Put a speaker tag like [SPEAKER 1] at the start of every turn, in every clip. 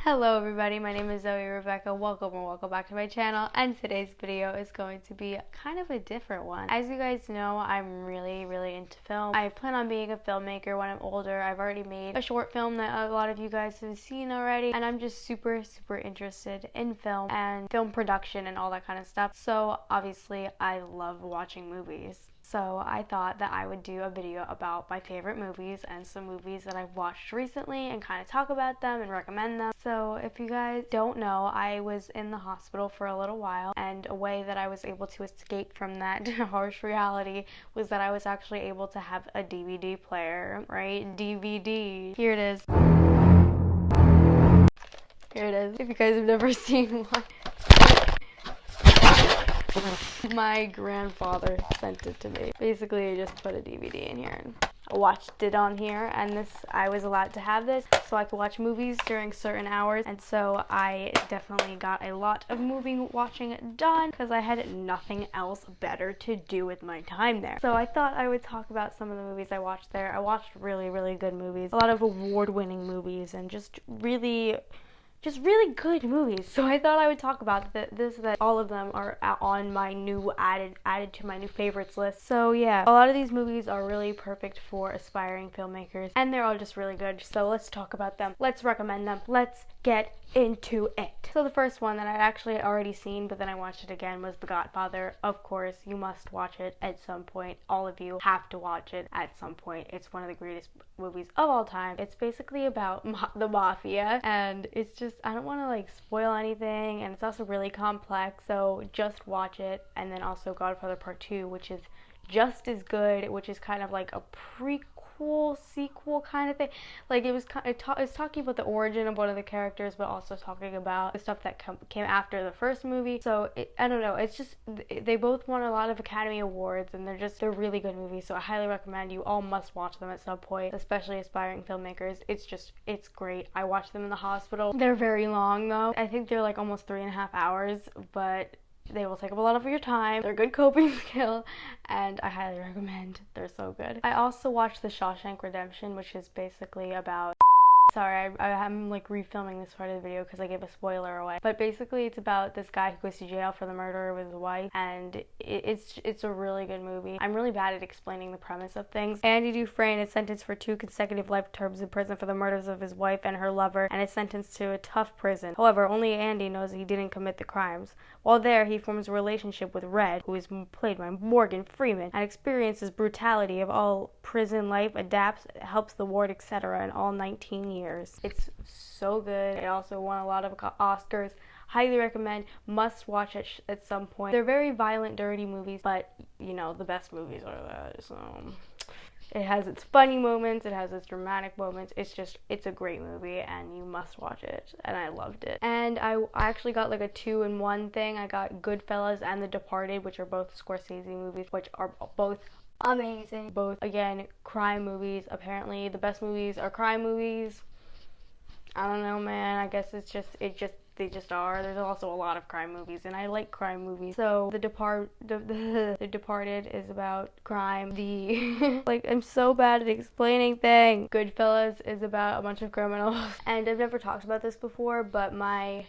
[SPEAKER 1] Hello everybody, my name is Rebekah. Welcome or welcome back to my channel, and today's video is going to be kind of a different one. As you guys know, I'm really into film. I plan on being a filmmaker when I'm older. I've already made a short film that a lot of you guys have seen already, and I'm just super interested in film and film production and all that kind of stuff. So obviously I love watching movies. So I thought that I would do a video about my favorite movies and some movies that I've watched recently and kind of talk about them and recommend them. So if you guys don't know, I was in the hospital for a little while, and a way that I was able to escape from that harsh reality was that I was actually able to have a DVD player, right? DVD. Here it is. Here it is. If you guys have never seen one. My grandfather sent it to me. Basically, I just put a DVD in here and I watched it on here, and I was allowed to have this so I could watch movies during certain hours, and so I definitely got a lot of movie watching done because I had nothing else better to do with my time there. So I thought I would talk about some of the movies I watched there. I watched really good movies, a lot of award-winning movies, and just really good movies. So I thought I would talk about that all of them are on my new added to my new favorites list. So yeah, a lot of these movies are really perfect for aspiring filmmakers, and they're all just really good. So let's talk about them. Let's recommend them. Let's get into it. So the first one that I'd actually already seen, but then I watched it again, was The Godfather. Of course, you must watch it at some point. All of you have to watch it at some point. It's one of the greatest movies of all time. It's basically about the mafia, and it's just, I don't want to spoil anything, and it's also really complex, so just watch it. And then also Godfather Part II, which is just as good, which is kind of like a prequel sequel kind of thing. It's talking about the origin of one of the characters, but also talking about the stuff that came after the first movie. So I don't know, it's just, they both won a lot of Academy Awards, and they're really good movies. So I highly recommend you all must watch them at some point, especially aspiring filmmakers. It's great. I watched them in the hospital. They're very long though. I think they're almost 3.5 hours, but they will take up a lot of your time. They're good coping skill, and I highly recommend. They're so good. I also watched The Shawshank Redemption, which is basically about... Sorry, I'm refilming this part of the video because I gave a spoiler away. But basically, it's about this guy who goes to jail for the murder of his wife, and it's a really good movie. I'm really bad at explaining the premise of things. Andy Dufresne is sentenced for 2 consecutive life terms in prison for the murders of his wife and her lover, and is sentenced to a tough prison. However, only Andy knows he didn't commit the crimes. While there, he forms a relationship with Red, who is played by Morgan Freeman, and experiences brutality of all prison life, adapts, helps the ward, etc. in all 19 years. It's so good. It also won a lot of Oscars. Highly recommend. Must watch it at some point. They're very violent, dirty movies, but the best movies are that. So it has its funny moments, it has its dramatic moments. It's a great movie, and you must watch it, and I loved it. And I actually got a 2-in-1 thing. I got Goodfellas and The Departed, which are both Scorsese movies, which are both amazing. Both, again, crime movies. Apparently the best movies are crime movies. I don't know, man. I guess they just are. There's also a lot of crime movies, and I like crime movies. So The Departed is about crime. I'm so bad at explaining things. Goodfellas is about a bunch of criminals. And I've never talked about this before, but my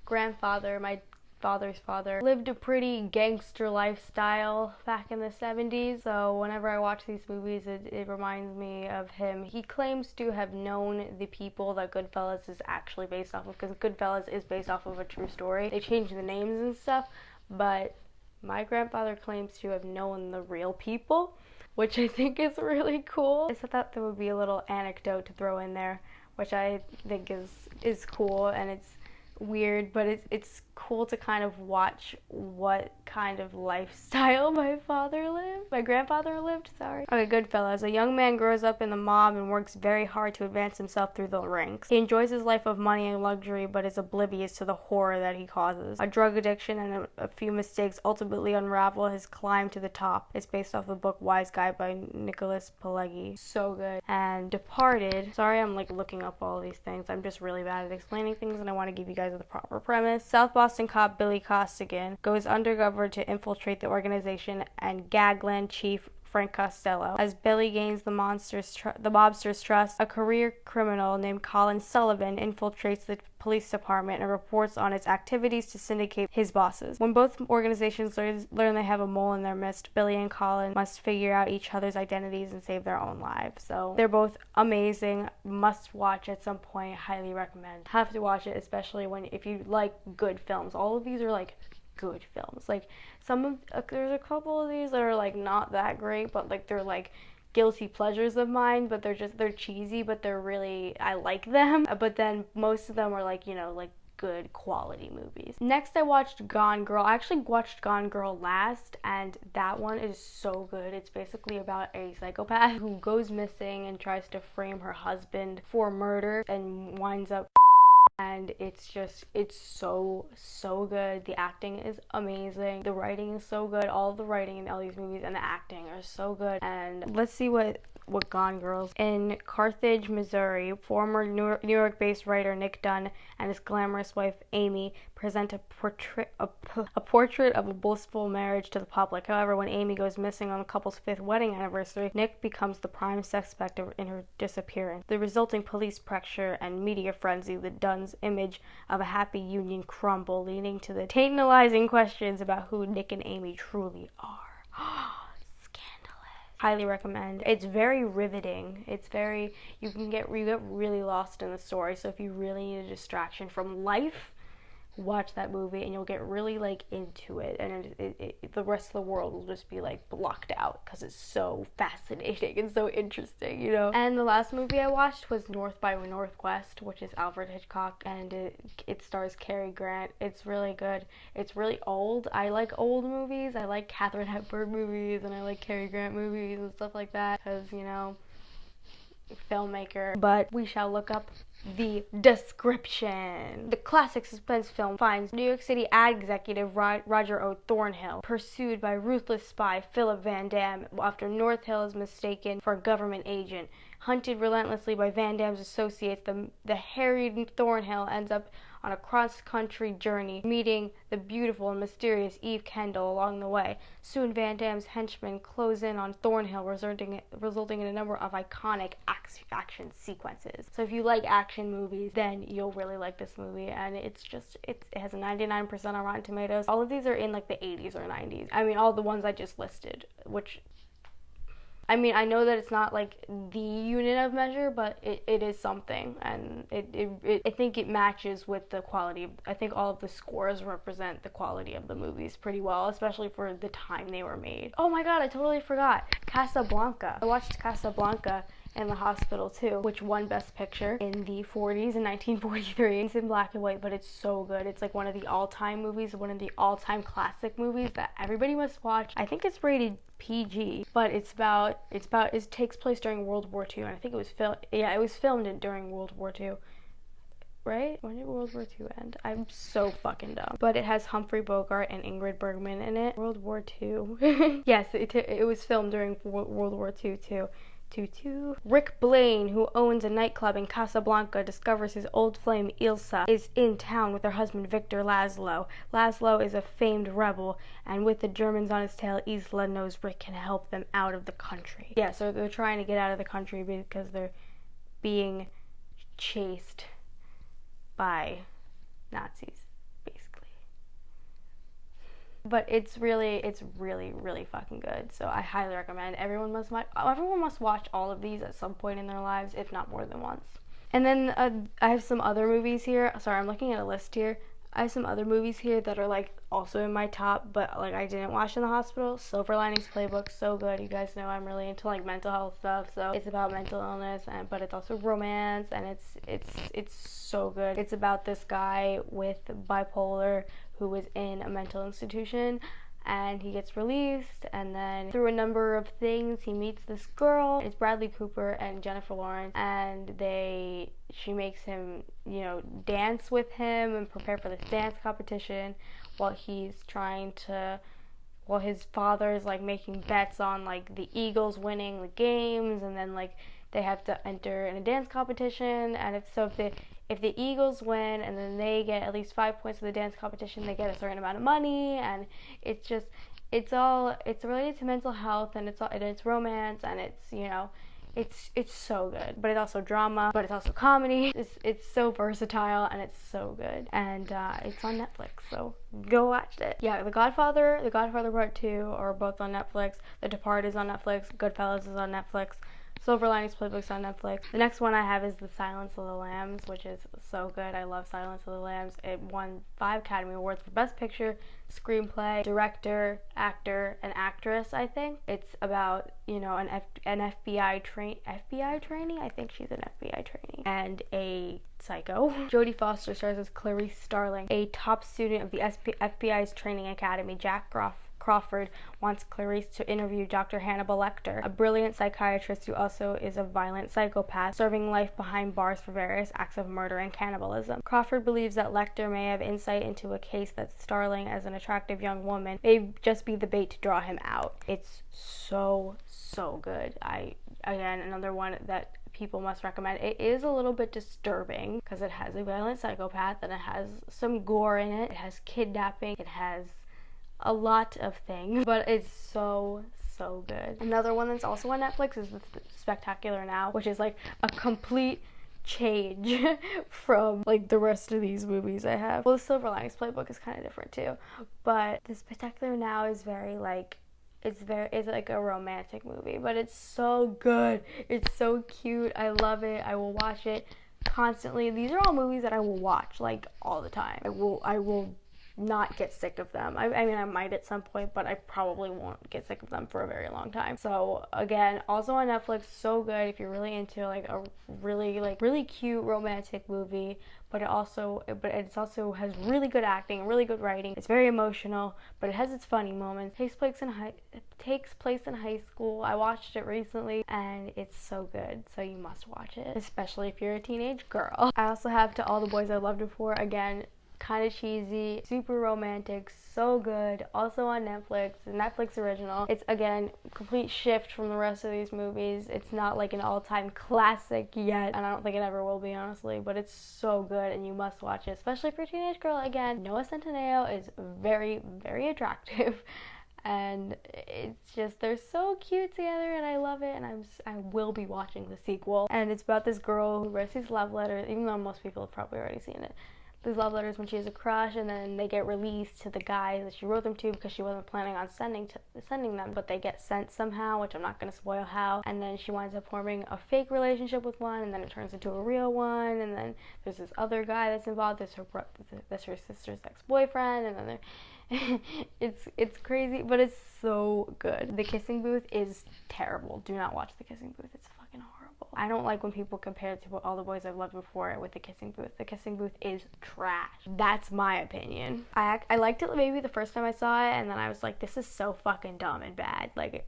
[SPEAKER 1] grandfather, my father's father, lived a pretty gangster lifestyle back in the 70s. So whenever I watch these movies, it reminds me of him. He claims to have known the people that Goodfellas is actually based off of, because Goodfellas is based off of a true story. They changed the names and stuff, but my grandfather claims to have known the real people, which I think is really cool. I thought there would be a little anecdote to throw in there, which I think is cool, and it's weird, but it's cool to kind of watch what kind of lifestyle my grandfather lived, sorry. Okay, Goodfellas. A young man grows up in the mob and works very hard to advance himself through the ranks. He enjoys his life of money and luxury, but is oblivious to the horror that he causes. A drug addiction and a few mistakes ultimately unravel his climb to the top. It's based off the book Wise Guy by Nicholas Pileggi. So good. And Departed. Sorry, I'm looking up all these things. I'm just really bad at explaining things, and I want to give you guys the proper premise. South Boston cop Billy Costigan goes undercover to infiltrate the organization and gagland chief Frank Costello. As Billy gains the mobster's trust, a career criminal named Colin Sullivan infiltrates the police department and reports on its activities to syndicate his bosses. When both organizations learn they have a mole in their midst, Billy and Colin must figure out each other's identities and save their own lives. So they're both amazing, must watch at some point, highly recommend. Have to watch it, especially if you like good films. All of these are like good films. Like there's a couple of these that are like not that great, but like they're like guilty pleasures of mine, but they're cheesy, but they're really, I like them. But then most of them are like, like good quality movies. Next, I watched Gone Girl. I actually watched Gone Girl last, and that one is so good. It's basically about a psychopath who goes missing and tries to frame her husband for murder and winds up, and it's so good. The acting is amazing. The writing is so good. All the writing in all these movies and the acting are so good. And let's see what Gone Girls. In Carthage, Missouri, former New York-based writer Nick Dunn and his glamorous wife Amy present a portrait of a blissful marriage to the public. However, when Amy goes missing on the couple's 5th wedding anniversary, Nick becomes the prime suspect in her disappearance. The resulting police pressure and media frenzy, the Dunn's image of a happy union crumble, leading to the tantalizing questions about who Nick and Amy truly are. Highly recommend. It's very riveting. You get really lost in the story. So if you really need a distraction from life, watch that movie and you'll get really like into it, and the rest of the world will just be like blocked out because it's so fascinating and so interesting, And the last movie I watched was North by Northwest, which is Alfred Hitchcock, and it stars Cary Grant. It's really good. It's really old. I like old movies. I like Katharine Hepburn movies, and I like Cary Grant movies and stuff like that because, Filmmaker. But we shall look up the description. The classic suspense film finds New York City ad executive Roger O. Thornhill pursued by ruthless spy Philip Van Damme after North Hill is mistaken for a government agent. Hunted relentlessly by Van Damme's associates, the harried Thornhill ends up on a cross-country journey, meeting the beautiful and mysterious Eve Kendall along the way. Soon Van Damme's henchmen close in on Thornhill, resulting in a number of iconic action sequences. So if you like action movies, then you'll really like this movie, and it has a 99% on Rotten Tomatoes. All of these are in like the 80s or 90s. I mean, all the ones I just listed, which, I mean, I know that it's not like the unit of measure, but it is something, and I think it matches with the quality. I think all of the scores represent the quality of the movies pretty well, especially for the time they were made. Oh my god, I totally forgot. Casablanca. I watched Casablanca in the hospital too, which won Best Picture in the 40s in 1943. It's in black and white, but it's so good. It's like one of the all-time movies, one of the all-time classic movies that everybody must watch. I think it's rated PG, but it takes place during World War II, and I think it was filmed during World War II. Right? When did World War II end? I'm so fucking dumb. But it has Humphrey Bogart and Ingrid Bergman in it. World War II. Yes, it was filmed during World War II too. Rick Blaine, who owns a nightclub in Casablanca, discovers his old flame Ilsa is in town with her husband Victor Laszlo. Laszlo is a famed rebel, and with the Germans on his tail, Isla knows Rick can help them out of the country. Yeah, so they're trying to get out of the country because they're being chased by Nazis, basically. But it's really fucking good. So I highly recommend. Everyone must watch all of these at some point in their lives, if not more than once. And then I have some other movies here. Sorry, I'm looking at a list here. I have some other movies here that are like also in my top, but like I didn't watch in the hospital. Silver Linings Playbook, so good. You guys know I'm really into like mental health stuff, so it's about mental illness, but it's also romance, and it's so good. It's about this guy with bipolar who was in a mental institution, and he gets released, and then through a number of things he meets this girl. It's Bradley Cooper and Jennifer Lawrence, and she makes him, dance with him and prepare for this dance competition while his father is like making bets on like the Eagles winning the games, and then like they have to enter in a dance competition, and if the Eagles win and then they get at least 5 points in the dance competition, they get a certain amount of money, and it's it's related to mental health, and it's romance, and it's, you know, it's so good. But it's also drama, but it's also comedy. It's so versatile, and it's so good. And it's on Netflix, so go watch it. Yeah, The Godfather Part II are both on Netflix. The Departed is on Netflix. Goodfellas is on Netflix. Silver Linings Playbook's on Netflix. The next one I have is The Silence of the Lambs, which is so good. I love Silence of the Lambs. It won 5 Academy Awards for Best Picture, Screenplay, Director, Actor, and Actress, I think. It's about, you know, an FBI trainee. I think she's an FBI trainee. And a psycho. Jodie Foster stars as Clarice Starling, a top student of the FBI's training academy. Jack Crawford wants Clarice to interview Dr. Hannibal Lecter, a brilliant psychiatrist who also is a violent psychopath, serving life behind bars for various acts of murder and cannibalism. Crawford believes that Lecter may have insight into a case that Starling, as an attractive young woman, may just be the bait to draw him out. It's so good. Again, another one that people must recommend. It is a little bit disturbing because it has a violent psychopath, and it has some gore in it. It has kidnapping. It has a lot of things, but it's so good. Another one that's also on Netflix is The Spectacular Now, which is like a complete change from like the rest of these movies I have. Well, The Silver Linings Playbook is kind of different too, but The Spectacular Now is very like, it's like a romantic movie, but it's so good. It's so cute. I love it. I will watch it constantly. These are all movies that I will watch like all the time. I will not get sick of them. I mean, I might at some point, but I probably won't get sick of them for a very long time. So again, also on Netflix, so good if you're really into like a really cute romantic movie, but it also has really good acting, really good writing. It's very emotional, but it has its funny moments. It takes place in high school. I watched it recently, and it's so good. So you must watch it, especially if you're a teenage girl. I also have To All the Boys I Loved Before. Again, kind of cheesy, super romantic, so good. Also on Netflix, a Netflix original. It's, again, complete shift from the rest of these movies. It's not like an all-time classic yet, and I don't think it ever will be, honestly, but it's so good, and you must watch it, especially if you're a teenage girl. Again, Noah Centineo is very, very attractive, and it's just, they're so cute together, and I love it, and I will be watching the sequel. And it's about this girl who writes these love letters, even though most people have probably already seen it. These love letters when she has a crush, and then they get released to the guy that she wrote them to because she wasn't planning on sending them, but they get sent somehow, which I'm not going to spoil how. And then she winds up forming a fake relationship with one, and then it turns into a real one, and then there's this other guy that's involved. That's her sister's ex-boyfriend, and then it's crazy, but it's so good. The Kissing Booth is terrible. Do not watch The Kissing Booth. It's fucking horrible. I don't like when people compare it to All the Boys I've Loved Before with The Kissing Booth. The Kissing Booth is trash. That's my opinion. I liked it maybe the first time I saw it, and then I was like, this is so fucking dumb and bad. Like,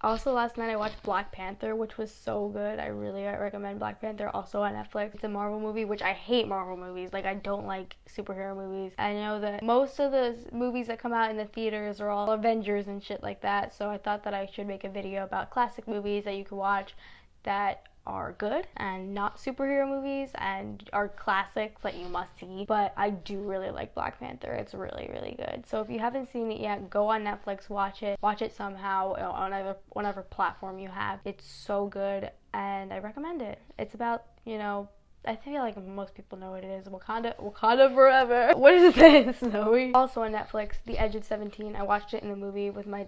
[SPEAKER 1] also last night I watched Black Panther, which was so good. I really recommend Black Panther, also on Netflix. It's a Marvel movie, which I hate Marvel movies. Like, I don't like superhero movies. I know that most of the movies that come out in the theaters are all Avengers and shit like that, so I thought that I should make a video about classic movies that you can watch that are good and not superhero movies and are classics that you must see. But I do really like Black Panther. It's really, really good. So if you haven't seen it yet, go on Netflix, watch it somehow on whatever platform you have. It's so good, and I recommend it. It's about, you know, I feel like most people know what it is. Wakanda forever. What is this, Zoe? Also on Netflix, The Edge of 17. I watched it in the movies with my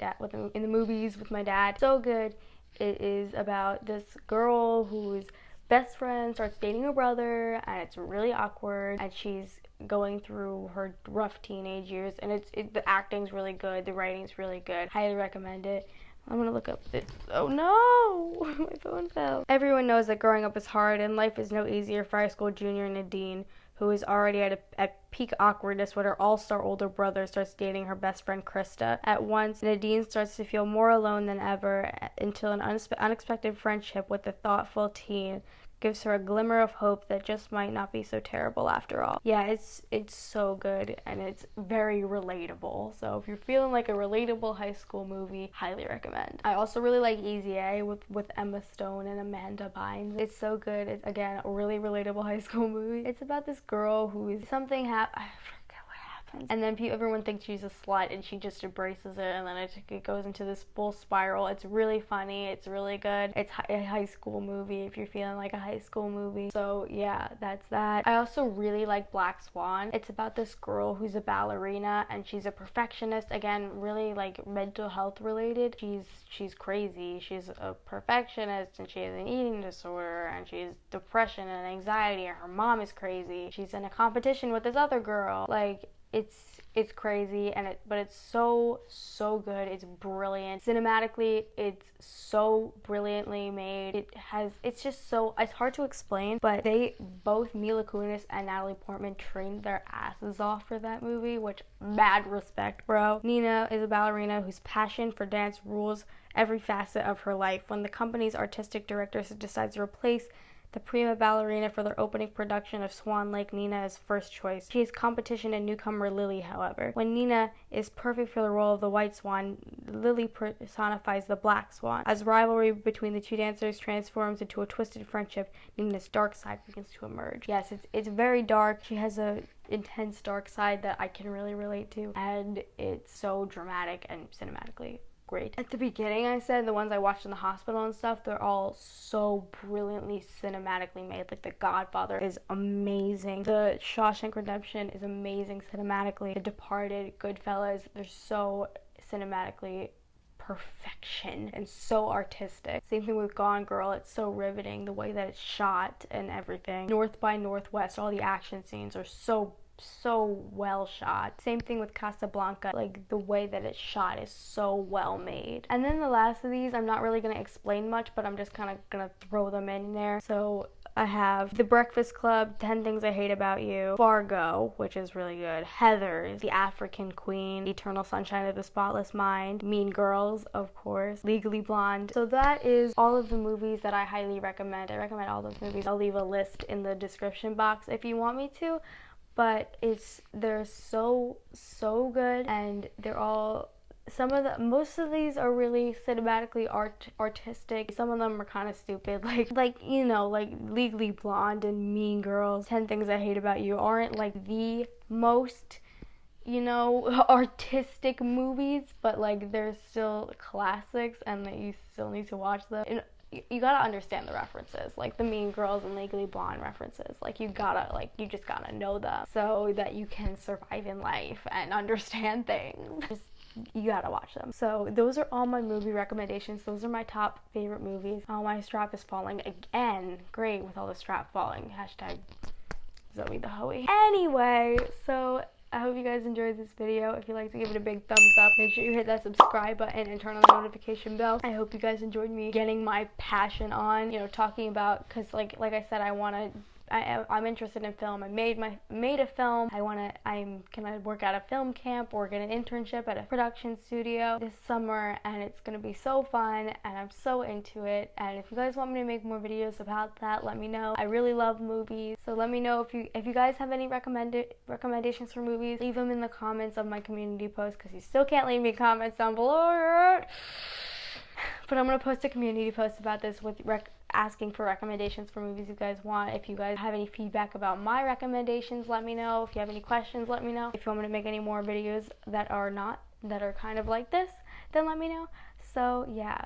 [SPEAKER 1] dad. So good. It is about this girl whose best friend starts dating her brother, and it's really awkward, and she's going through her rough teenage years, and the acting's really good, the writing's really good. Highly recommend it. I'm gonna look up this. Oh no, my phone fell. Everyone knows that growing up is hard, and life is no easier for high school junior Nadine, who is already at peak awkwardness when her all-star older brother starts dating her best friend Krista. At once, Nadine starts to feel more alone than ever until an unexpected friendship with the thoughtful teen gives her a glimmer of hope that just might not be so terrible after all. Yeah, it's so good, and it's very relatable. So if you're feeling like a relatable high school movie, highly recommend. I also really like Easy A with Emma Stone and Amanda Bynes. It's so good. It's, again, a really relatable high school movie. It's about this girl who is I forget what happened. And then everyone thinks she's a slut and she just embraces it, and then it goes into this full spiral. It's really funny. It's really good. It's a high school movie if you're feeling like a high school movie. So yeah, that's that. I also really like Black Swan. It's about this girl who's a ballerina and she's a perfectionist. Again, really like mental health related. She's crazy. She's a perfectionist and she has an eating disorder and she has depression and anxiety, and her mom is crazy. She's in a competition with this other girl. Like, it's crazy, but it's so good. It's brilliant. Cinematically, it's so brilliantly made. It's hard to explain, but they both, Mila Kunis and Natalie Portman, trained their asses off for that movie, which mad respect, bro. Nina is a ballerina whose passion for dance rules every facet of her life. When the company's artistic director decides to replace the prima ballerina for their opening production of Swan Lake, Nina is first choice. She has competition in newcomer Lily, however. When Nina is perfect for the role of the White Swan, Lily personifies the Black Swan. As rivalry between the two dancers transforms into a twisted friendship, Nina's dark side begins to emerge. Yes, it's very dark. She has a intense dark side that I can really relate to, and it's so dramatic and cinematically great. At the beginning, I said the ones I watched in the hospital and stuff, they're all so brilliantly cinematically made. Like The Godfather is amazing. The Shawshank Redemption is amazing cinematically. The Departed, Goodfellas, they're so cinematically perfection and so artistic. Same thing with Gone Girl. It's so riveting, the way that it's shot and everything. North by Northwest, all the action scenes are so well shot. Same thing with Casablanca, like the way that it's shot is so well made. And then the last of these, I'm not really going to explain much, but I'm just kind of going to throw them in there. So I have The Breakfast Club, 10 Things I Hate About You, Fargo, which is really good, Heathers, The African Queen, Eternal Sunshine of the Spotless Mind, Mean Girls, of course, Legally Blonde. So that is all of the movies that I highly recommend. I recommend all those movies. I'll leave a list in the description box if you want me to. But they're so good, and they're all, most of these are really cinematically artistic. Some of them are kind of stupid, like Legally Blonde and Mean Girls, 10 Things I Hate About You aren't like the most artistic movies, but like they're still classics and that you still need to watch them. And you gotta understand the references, like the Mean Girls and Legally Blonde references. Like you just gotta know them so that you can survive in life and understand things. You gotta watch them. So those are all my movie recommendations. Those are my top favorite movies. Oh, my strap is falling again. Great, with all the strap falling. Hashtag Zoe the Hoey. Anyway, so I hope you guys enjoyed this video. If you like to give it a big thumbs up, make sure you hit that subscribe button and turn on the notification bell. I hope you guys enjoyed me getting my passion on, talking about, because like I said, I'm interested in film. I made a film. I'm gonna work at a film camp or get an internship at a production studio this summer, and it's gonna be so fun, and I'm so into it. And if you guys want me to make more videos about that, let me know. I really love movies, so let me know if you guys have any recommendations for movies. Leave them in the comments of my community post, because you still can't leave me comments down below. But I'm gonna post a community post about this with asking for recommendations for movies you guys want. If you guys have any feedback about my recommendations, let me know. If you have any questions, let me know. If you want me to make any more videos that are kind of like this, then let me know. So yeah,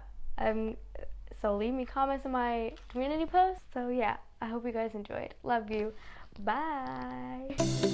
[SPEAKER 1] so leave me comments in my community post. So yeah, I hope you guys enjoyed. Love you. Bye.